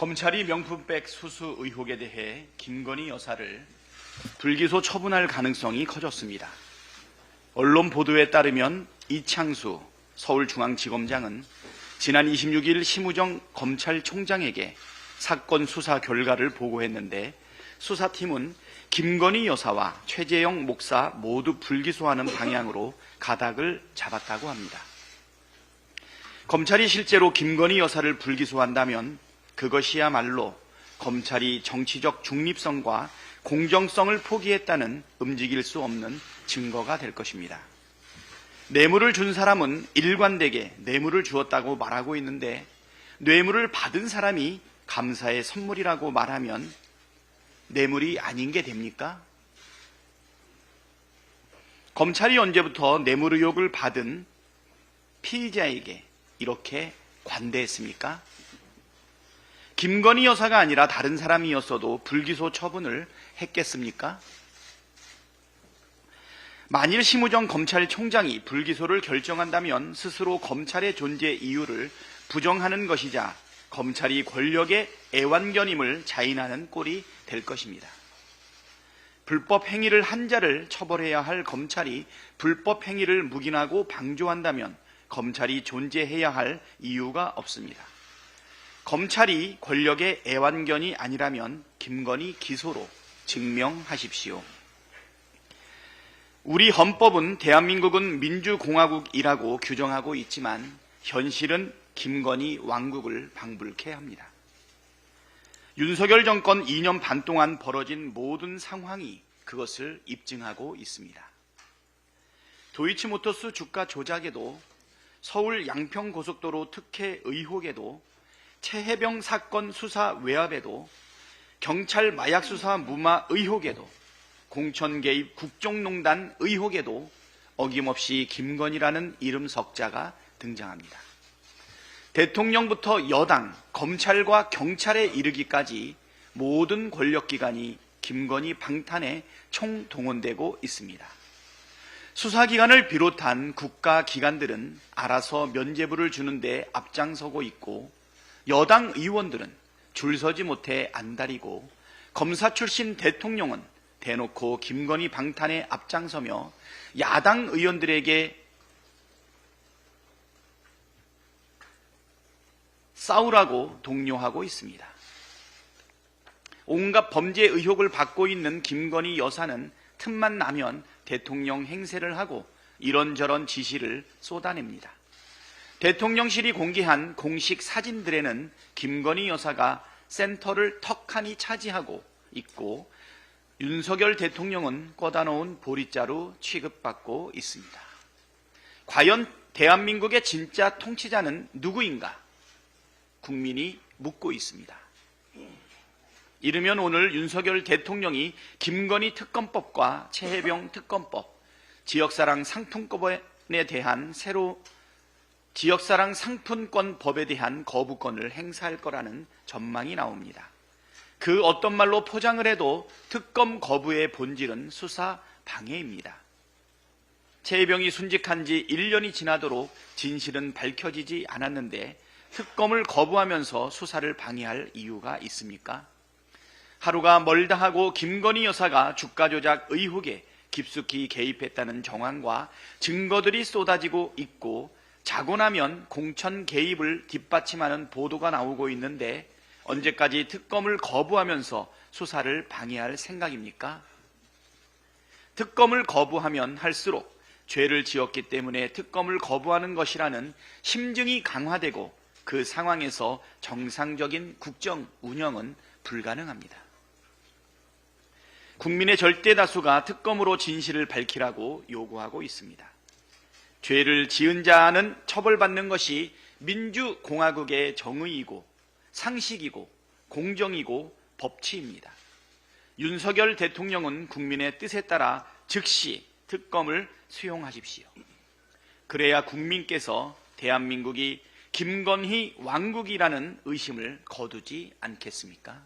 검찰이 명품백 수수 의혹에 대해 김건희 여사를 불기소 처분할 가능성이 커졌습니다. 언론 보도에 따르면 이창수 서울중앙지검장은 지난 26일 심우정 검찰총장에게 사건 수사 결과를 보고했는데 수사팀은 김건희 여사와 최재형 목사 모두 불기소하는 방향으로 가닥을 잡았다고 합니다. 검찰이 실제로 김건희 여사를 불기소한다면 그것이야말로 검찰이 정치적 중립성과 공정성을 포기했다는 움직일 수 없는 증거가 될 것입니다. 뇌물을 준 사람은 일관되게 뇌물을 주었다고 말하고 있는데 뇌물을 받은 사람이 감사의 선물이라고 말하면 뇌물이 아닌 게 됩니까? 검찰이 언제부터 뇌물 의혹을 받은 피의자에게 이렇게 관대했습니까? 김건희 여사가 아니라 다른 사람이었어도 불기소 처분을 했겠습니까? 만일 심우정 검찰총장이 불기소를 결정한다면 스스로 검찰의 존재 이유를 부정하는 것이자 검찰이 권력의 애완견임을 자인하는 꼴이 될 것입니다. 불법 행위를 한 자를 처벌해야 할 검찰이 불법 행위를 묵인하고 방조한다면 검찰이 존재해야 할 이유가 없습니다. 검찰이 권력의 애완견이 아니라면 김건희 기소로 증명하십시오. 우리 헌법은 대한민국은 민주공화국이라고 규정하고 있지만 현실은 김건희 왕국을 방불케 합니다. 윤석열 정권 2년 반 동안 벌어진 모든 상황이 그것을 입증하고 있습니다. 도이치모터스 주가 조작에도 서울 양평고속도로 특혜 의혹에도 최혜병 사건 수사 외압에도 경찰 마약 수사 무마 의혹에도 공천 개입 국정농단 의혹에도 어김없이 김건희라는 이름 석자가 등장합니다. 대통령부터 여당, 검찰과 경찰에 이르기까지 모든 권력기관이 김건희 방탄에 총동원되고 있습니다. 수사기관을 비롯한 국가기관들은 알아서 면죄부를 주는데 앞장서고 있고 여당 의원들은 줄 서지 못해 안달이고 검사 출신 대통령은 대놓고 김건희 방탄에 앞장서며 야당 의원들에게 싸우라고 독려하고 있습니다. 온갖 범죄 의혹을 받고 있는 김건희 여사는 틈만 나면 대통령 행세를 하고 이런저런 지시를 쏟아냅니다. 대통령실이 공개한 공식 사진들에는 김건희 여사가 센터를 턱하니 차지하고 있고 윤석열 대통령은 꽂아놓은 보릿자루 취급받고 있습니다. 과연 대한민국의 진짜 통치자는 누구인가? 국민이 묻고 있습니다. 이르면 오늘 윤석열 대통령이 김건희 특검법과 최혜병 특검법, 지역사랑 상품권에 대한 지역사랑 상품권법에 대한 거부권을 행사할 거라는 전망이 나옵니다. 그 어떤 말로 포장을 해도 특검 거부의 본질은 수사 방해입니다. 최혜병이 순직한 지 1년이 지나도록 진실은 밝혀지지 않았는데 특검을 거부하면서 수사를 방해할 이유가 있습니까? 하루가 멀다 하고 김건희 여사가 주가 조작 의혹에 깊숙이 개입했다는 정황과 증거들이 쏟아지고 있고 자고 나면 공천 개입을 뒷받침하는 보도가 나오고 있는데 언제까지 특검을 거부하면서 수사를 방해할 생각입니까? 특검을 거부하면 할수록 죄를 지었기 때문에 특검을 거부하는 것이라는 심증이 강화되고 그 상황에서 정상적인 국정 운영은 불가능합니다. 국민의 절대 다수가 특검으로 진실을 밝히라고 요구하고 있습니다. 죄를 지은 자는 처벌받는 것이 민주공화국의 정의이고 상식이고 공정이고 법치입니다. 윤석열 대통령은 국민의 뜻에 따라 즉시 특검을 수용하십시오. 그래야 국민께서 대한민국이 김건희 왕국이라는 의심을 거두지 않겠습니까?